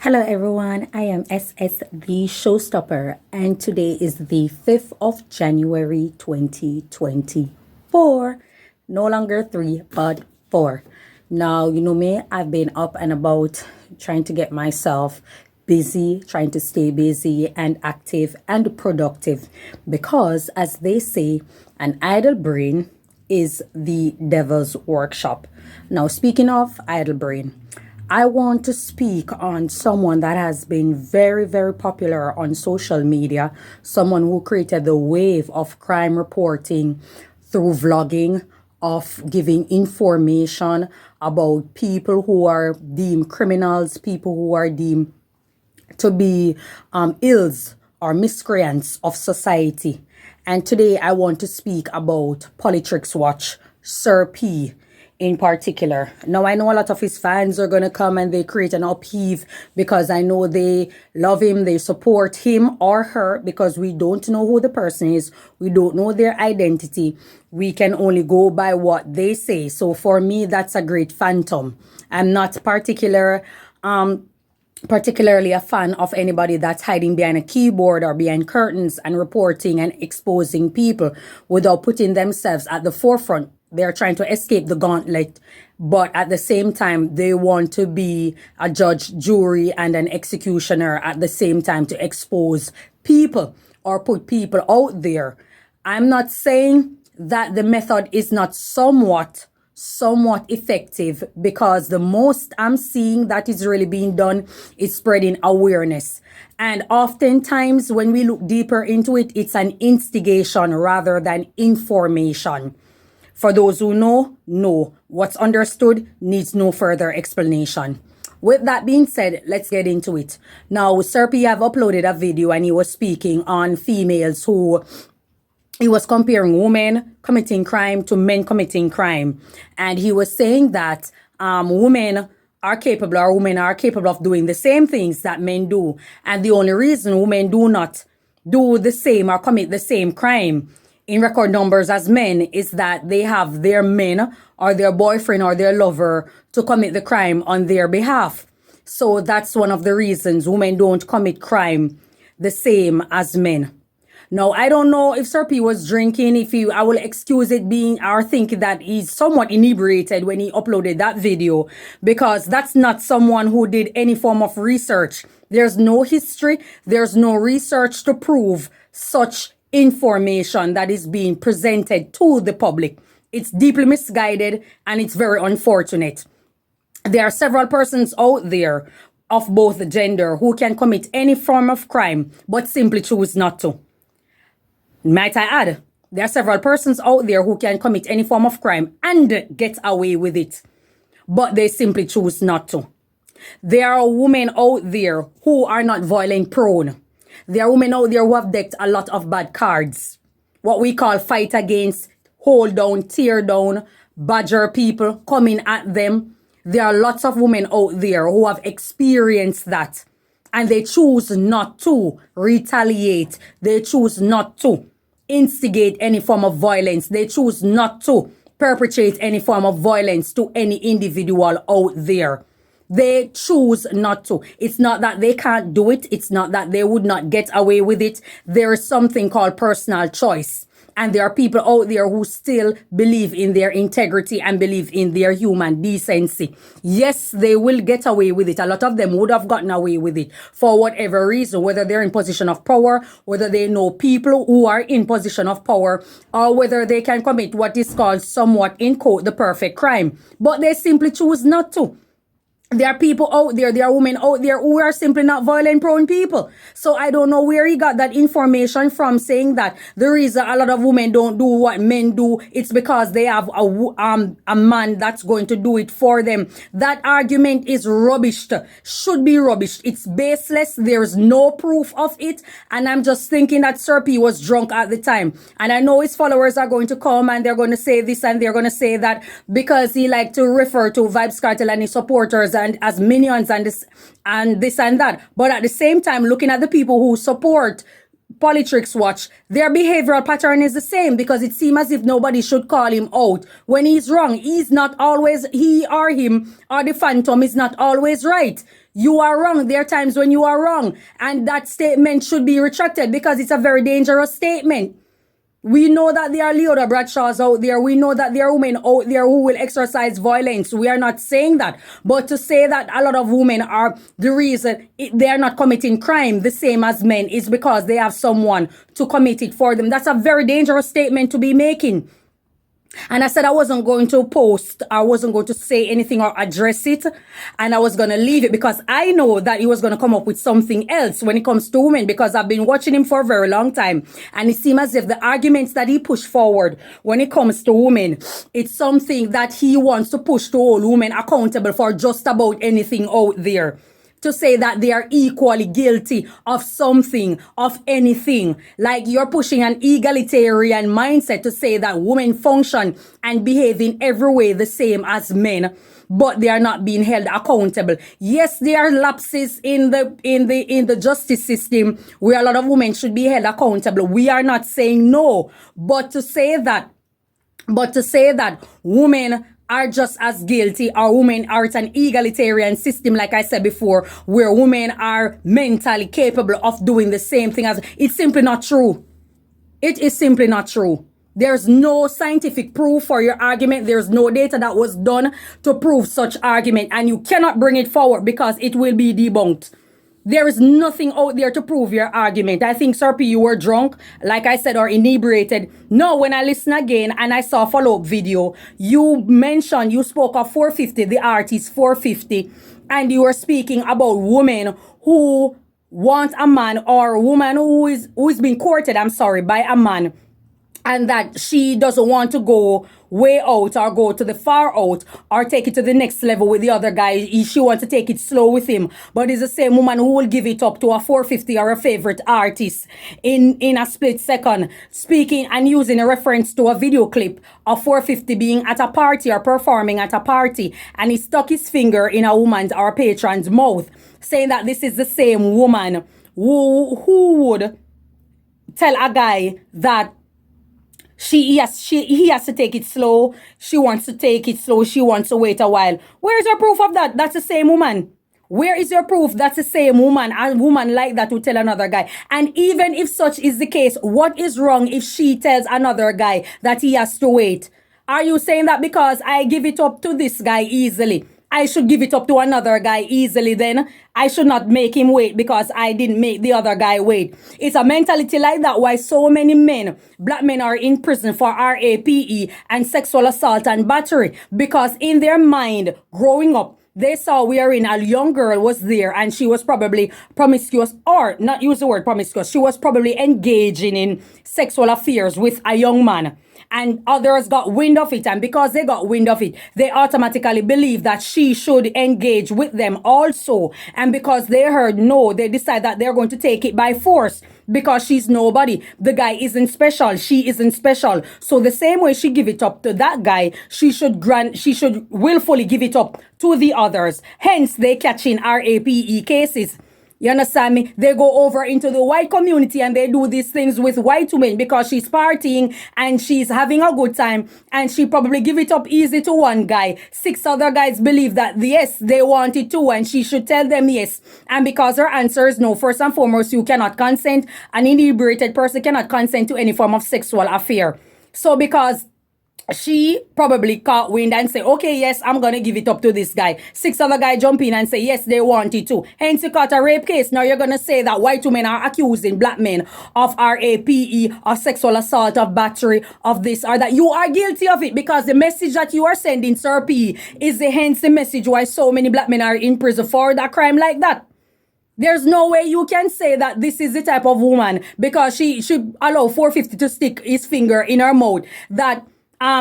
Hello everyone, I am SS the Showstopper and today is the 5th of January 2024. No longer 3 but 4. Now, you know me, I've been up and about trying to get myself busy, trying to stay busy and active and productive because, as they say, an idle brain is the devil's workshop. Now, speaking of idle brain, I want to speak on someone that has been very, very popular on social media, someone who created the wave of crime reporting through vlogging, of giving information about people who are deemed criminals, people who are deemed to be ills or miscreants of society. And today I want to speak about Politricks watch, Sir P in particular. Now, I know a lot of his fans are going to come and they create an upheave because I know they love him, they support him or her, because we don't know who the person is. We don't know their identity. We can only go by what they say. So for me, that's a great phantom. I'm not particularly a fan of anybody that's hiding behind a keyboard or behind curtains and reporting and exposing people without putting themselves at the forefront. They're trying to escape the gauntlet, but at the same time, they want to be a judge, jury, and an executioner at the same time to expose people or put people out there. I'm not saying that the method is not somewhat effective, because the most I'm seeing that is really being done is spreading awareness. And oftentimes when we look deeper into it, it's an instigation rather than information. For those who know. What's understood needs no further explanation. With that being said, let's get into it. Now, Sir P have uploaded a video and he was speaking on females who he was comparing women committing crime to men committing crime. And he was saying that women are capable of doing the same things that men do. And the only reason women do not do the same or commit the same crime in record numbers as men is that they have their men or their boyfriend or their lover to commit the crime on their behalf. So that's one of the reasons women don't commit crime the same as men. Now, I don't know if Sir P was drinking, I will excuse it being or think that he's somewhat inebriated when he uploaded that video, because that's not someone who did any form of research. There's no history, there's no research to prove such information that is being presented to the public. It's deeply misguided and it's very unfortunate. There are several persons out there of both gender who can commit any form of crime but simply choose not to. Might I add, there are several persons out there who can commit any form of crime and get away with it, but they simply choose not to. There are women out there who are not violent prone. There are women out there who have decked a lot of bad cards. What we call fight against, hold down, tear down, badger people coming at them. There are lots of women out there who have experienced that. And they choose not to retaliate. They choose not to instigate any form of violence. They choose not to perpetrate any form of violence to any individual out there. They choose not to. It's not that they can't do it. It's not that they would not get away with it. There is something called personal choice. And there are people out there who still believe in their integrity and believe in their human decency. Yes, they will get away with it. A lot of them would have gotten away with it for whatever reason, whether they're in position of power, whether they know people who are in position of power, or whether they can commit what is called somewhat in quote the perfect crime. But they simply choose not to. There are people out there, there are women out there who are simply not violent prone people. So I don't know where he got that information from, saying that the reason a lot of women don't do what men do, it's because they have a man that's going to do it for them. That argument is rubbish, should be rubbish. It's baseless. There's no proof of it. And I'm just thinking that Sir P was drunk at the time. And I know his followers are going to come and they're going to say this and they're going to say that, because he liked to refer to Vybz Kartel and his supporters and as minions and this and that. But at the same time, looking at the people who support Politricks watch, their behavioral pattern is the same, because it seems as if nobody should call him out when he's wrong. He's not always, he or him or the phantom is not always right. You are wrong. There are times when you are wrong. And that statement should be retracted because it's a very dangerous statement. We know that there are Leota Bradshaws out there. We know that there are women out there who will exercise violence. We are not saying that. But to say that a lot of women are the reason they are not committing crime the same as men is because they have someone to commit it for them. That's a very dangerous statement to be making. And I said I wasn't going to post, I wasn't going to say anything or address it, and I was going to leave it because I know that he was going to come up with something else when it comes to women, because I've been watching him for a very long time, and it seems as if the arguments that he pushed forward when it comes to women, it's something that he wants to push to all women accountable for just about anything out there. To say that they are equally guilty of something, of anything. Like you're pushing an egalitarian mindset to say that women function and behave in every way the same as men, but they are not being held accountable. Yes, there are lapses in the justice system where a lot of women should be held accountable. We are not saying no, but to say that women are just as guilty, or women are, it's an egalitarian system, like I said before, where women are mentally capable of doing the same thing as, it's simply not true. It is simply not true. There's no scientific proof for your argument. There's no data that was done to prove such argument, and you cannot bring it forward because it will be debunked. There is nothing out there to prove your argument. I think, Sir P, you were drunk, like I said, or inebriated. No, when I listened again and I saw a follow-up video, you spoke of 450, the artist 450, and you were speaking about women who want a man, or a woman who is being courted, by a man, and that she doesn't want to go way out or go to the far out or take it to the next level with the other guy. She wants to take it slow with him. But it's the same woman who will give it up to a 450 or a favorite artist in a split second, speaking and using a reference to a video clip of 450 being at a party or performing at a party, and he stuck his finger in a woman's or a patron's mouth, saying that this is the same woman who would tell a guy that he has to take it slow. She wants to take it slow. She wants to wait a while. Where is your proof of that? That's the same woman. Where is your proof? That's the same woman. A woman like that will tell another guy. And even if such is the case, what is wrong if she tells another guy that he has to wait? Are you saying that because I give it up to this guy easily, I should give it up to another guy easily then? I should not make him wait because I didn't make the other guy wait. It's a mentality like that why so many men, black men, are in prison for RAPE and sexual assault and battery. Because in their mind, growing up, they saw wherein a young girl was there and she was probably promiscuous, or not use the word promiscuous, she was probably engaging in sexual affairs with a young man. And others got wind of it, and because they got wind of it, they automatically believe that she should engage with them also. And because they heard no, they decide that they're going to take it by force because she's nobody. The guy isn't special. She isn't special. So the same way she give it up to that guy, she should willfully give it up to the others. Hence, they catch in RAPE cases. You understand me? They go over into the white community and they do these things with white women because she's partying and she's having a good time, and she probably give it up easy to one guy. 6 other guys believe that yes, they want it too, and she should tell them yes. And because her answer is no, first and foremost, you cannot consent. An inebriated person cannot consent to any form of sexual affair. So because she probably caught wind and say, okay, yes, I'm going to give it up to this guy. 6 other guys jump in and say, yes, they want it too. Hence, you caught a rape case. Now you're going to say that white women are accusing black men of RAPE, of sexual assault, of battery, of this or that. You are guilty of it because the message that you are sending, Sir P, is hence the message why so many black men are in prison for that crime like that. There's no way you can say that this is the type of woman because she should allow 450 to stick his finger in her mouth, that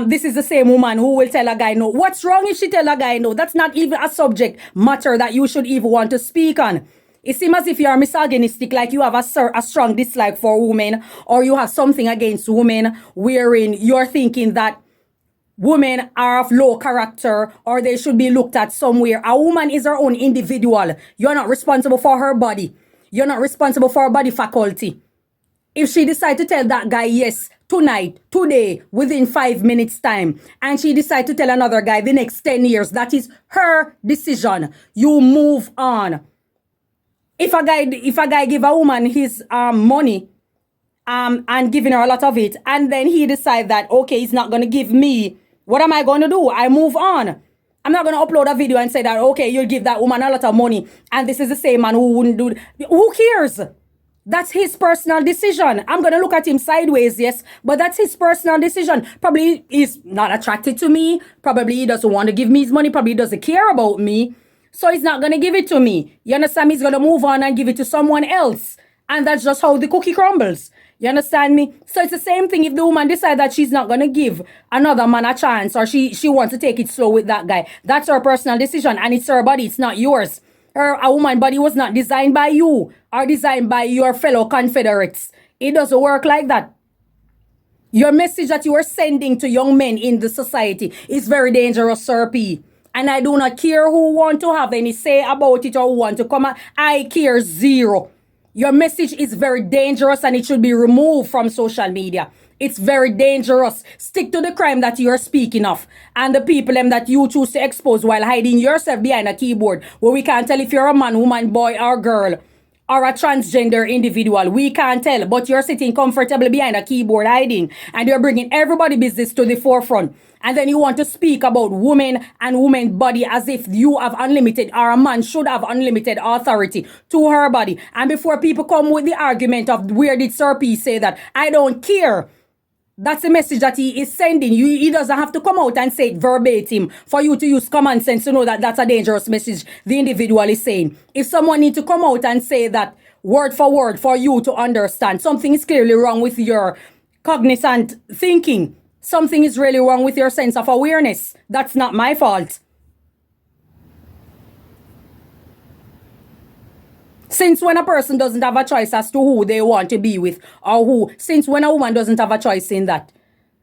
this is the same woman who will tell a guy no. What's wrong if she tell a guy no? That's not even a subject matter that you should even want to speak on. It seems as if you are misogynistic, like you have a strong dislike for women, or you have something against women wherein you're thinking that women are of low character or they should be looked at somewhere. A woman is her own individual. You're not responsible for her body. You're not responsible for her body faculty. If she decide to tell that guy yes tonight, today, within 5 minutes time, and she decide to tell another guy the next 10 years, that is her decision. You move on. If a guy give a woman his money and giving her a lot of it, and then he decide that, okay, he's not going to give me, what am I going to do? I move on. I'm not going to upload a video and say that, okay, you'll give that woman a lot of money, and this is the same man who wouldn't do. Who cares? That's his personal decision. I'm going to look at him sideways, yes, but that's his personal decision. Probably he's not attracted to me. Probably he doesn't want to give me his money. Probably he doesn't care about me. So he's not going to give it to me. You understand me? He's going to move on and give it to someone else. And that's just how the cookie crumbles. You understand me? So it's the same thing if the woman decides that she's not going to give another man a chance, or she wants to take it slow with that guy. That's her personal decision, and it's her body. It's not yours. A woman body was not designed by you or designed by your fellow Confederates. It doesn't work like that. Your message that you are sending to young men in the society is very dangerous, Sir P. And I do not care who want to have any say about it or who want to come out. I care zero. Your message is very dangerous and it should be removed from social media. It's very dangerous. Stick to the crime that you're speaking of and the people that you choose to expose while hiding yourself behind a keyboard where we can't tell if you're a man, woman, boy, or girl, or a transgender individual. We can't tell, but you're sitting comfortably behind a keyboard hiding and you're bringing everybody's business to the forefront. And then you want to speak about women and women's body as if you have unlimited, or a man should have unlimited authority to her body. And before people come with the argument of where did Sir P say that, I don't care. That's the message that he is sending. He doesn't have to come out and say it verbatim for you to use common sense to know that that's a dangerous message the individual is saying. If someone needs to come out and say that word for you to understand, something is clearly wrong with your cognizant thinking. Something is really wrong with your sense of awareness. That's not my fault. Since when a person doesn't have a choice as to who they want to be with, since when a woman doesn't have a choice in that?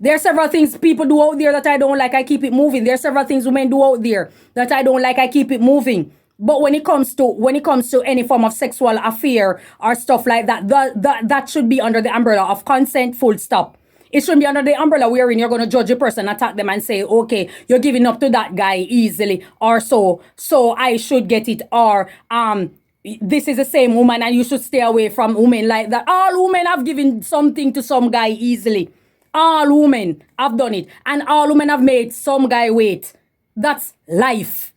There are several things people do out there that I don't like, I keep it moving. There are several things women do out there that I don't like, I keep it moving. But when it comes to any form of sexual affair or stuff like that, that should be under the umbrella of consent, full stop. It shouldn't be under the umbrella wherein you're going to judge a person, attack them and say, okay, you're giving up to that guy easily, or so I should get it, or this is the same woman and you should stay away from women like that. All women have given something to some guy easily. All women have done it. And all women have made some guy wait. That's life.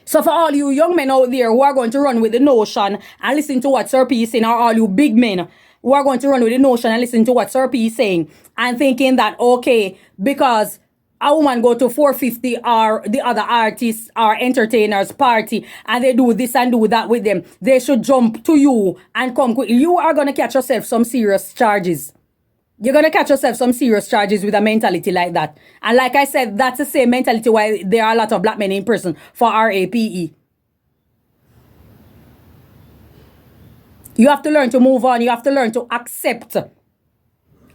So for all you young men out there who are going to run with the notion and listen to what Sir P is saying, or all you big men who are going to run with the notion and listen to what Sir P is saying and thinking that, okay, because a woman go to 450 or the other artists or entertainers party and they do this and do that with them, they should jump to you and come quick. You are going to catch yourself some serious charges. You're going to catch yourself some serious charges with a mentality like that. And like I said, that's the same mentality why there are a lot of black men in prison for RAPE. You have to learn to move on. You have to learn to accept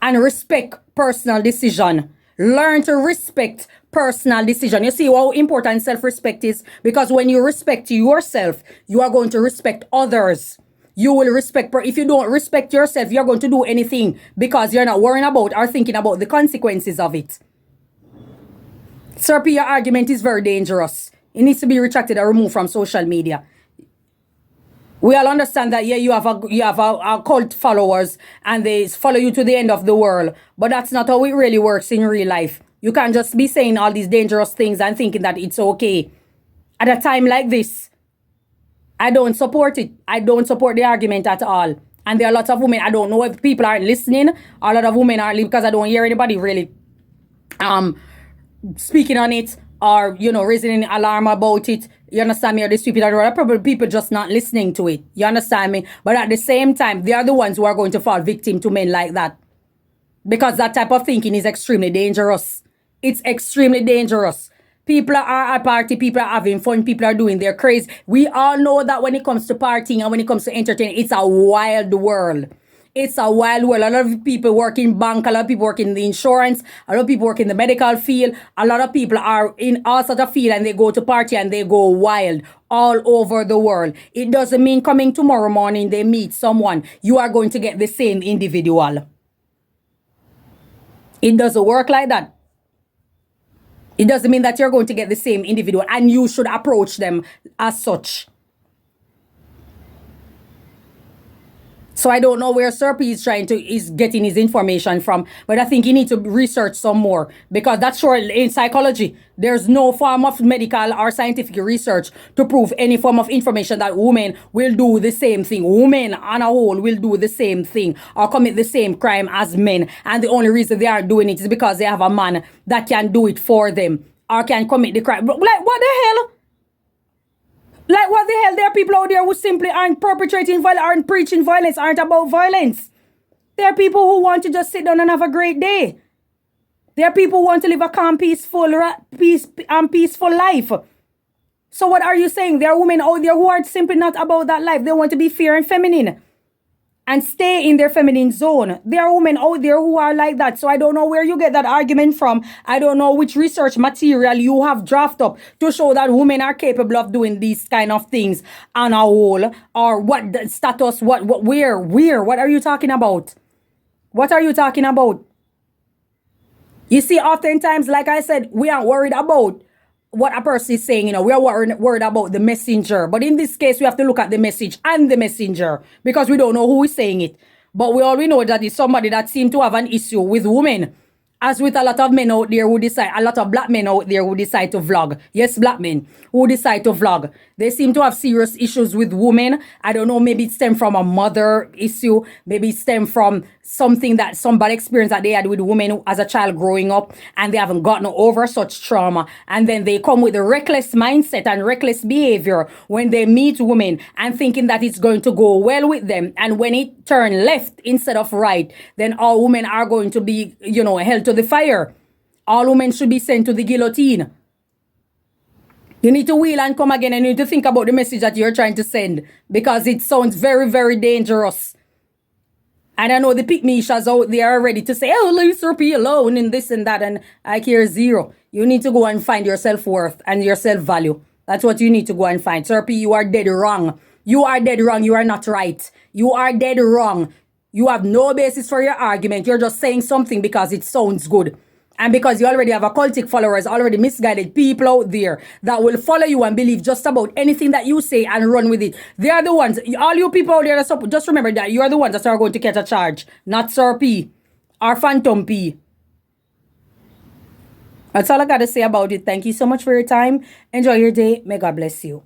and respect personal decision. Learn to respect personal decision. You see how important self-respect is? Because when you respect yourself, you are going to respect others. You will respect, if you don't respect yourself, you're going to do anything because you're not worrying about or thinking about the consequences of it. Sir P, your argument is very dangerous. It needs to be retracted or removed from social media. We all understand that, yeah, you have a cult followers and they follow you to the end of the world. But that's not how it really works in real life. You can't just be saying all these dangerous things and thinking that it's okay. At a time like this, I don't support it. I don't support the argument at all. And there are lots of women, I don't know if people aren't listening. A lot of women aren't, because I don't hear anybody really speaking on it or, raising an alarm about it. You understand me? Or the stupid, or probably people just not listening to it. You understand me? But at the same time, they are the ones who are going to fall victim to men like that. Because that type of thinking is extremely dangerous. It's extremely dangerous. People are at party, people are having fun, people are doing their craze. We all know that when it comes to partying and when it comes to entertaining, it's a wild world. It's a wild world. A lot of people work in bank, a lot of people work in the insurance, a lot of people work in the medical field, a lot of people are in all sorts of field and they go to party and they go wild all over the world. It doesn't mean coming tomorrow morning they meet someone, you are going to get the same individual. It doesn't work like that. It doesn't mean that you're going to get the same individual, and you should approach them as such. So I don't know where Sir P is getting his information from, but I think he needs to research some more, because that's sure in psychology, there's no form of medical or scientific research to prove any form of information that women will do the same thing. Women on a whole will do the same thing or commit the same crime as men. And the only reason they aren't doing it is because they have a man that can do it for them or can commit the crime. Like, what the hell? Like, what the hell? There are people out there who simply aren't perpetrating violence, aren't preaching violence, aren't about violence. There are people who want to just sit down and have a great day. There are people who want to live a calm, peaceful life. So what are you saying? There are women out there who are simply not about that life. They want to be fair and feminine and stay in their feminine zone. There are women out there who are like that. So I don't know where you get that argument from. I don't know which research material you have drafted up to show that women are capable of doing these kind of things on a whole, or what the status, where, what are you talking about? What are you talking about? You see, oftentimes, like I said, we aren't worried about what a person is saying, we are worried about the messenger. But in this case, we have to look at the message and the messenger, because we don't know who is saying it. But we already know that it's somebody that seems to have an issue with women. As with a lot of men out there who decide, a lot of black men out there who decide to vlog. Yes, black men who decide to vlog. They seem to have serious issues with women. I don't know, maybe it stemmed from a mother issue. Maybe it stemmed from something that, some bad experience that they had with women as a child growing up, and they haven't gotten over such trauma. And then they come with a reckless mindset and reckless behavior when they meet women and thinking that it's going to go well with them. And when it turns left instead of right, then all women are going to be, held to the fire. All women should be sent to the guillotine. You need to wheel and come again, and you need to think about the message that you're trying to send, because it sounds very, very dangerous. And I know the pick-me-shas out there are ready to say, oh, leave Sir P alone and this and that, and I care zero. You need to go and find your self-worth and your self-value. That's what you need to go and find. Sir P, you are dead wrong. You are dead wrong. You are not right. You are dead wrong. You have no basis for your argument. You're just saying something because it sounds good. And because you already have a cultic followers, already misguided people out there that will follow you and believe just about anything that you say and run with it. They are the ones, all you people out there, that just remember that you are the ones that are going to catch a charge, not Sir P or Phantom P. That's all I got to say about it. Thank you so much for your time. Enjoy your day. May God bless you.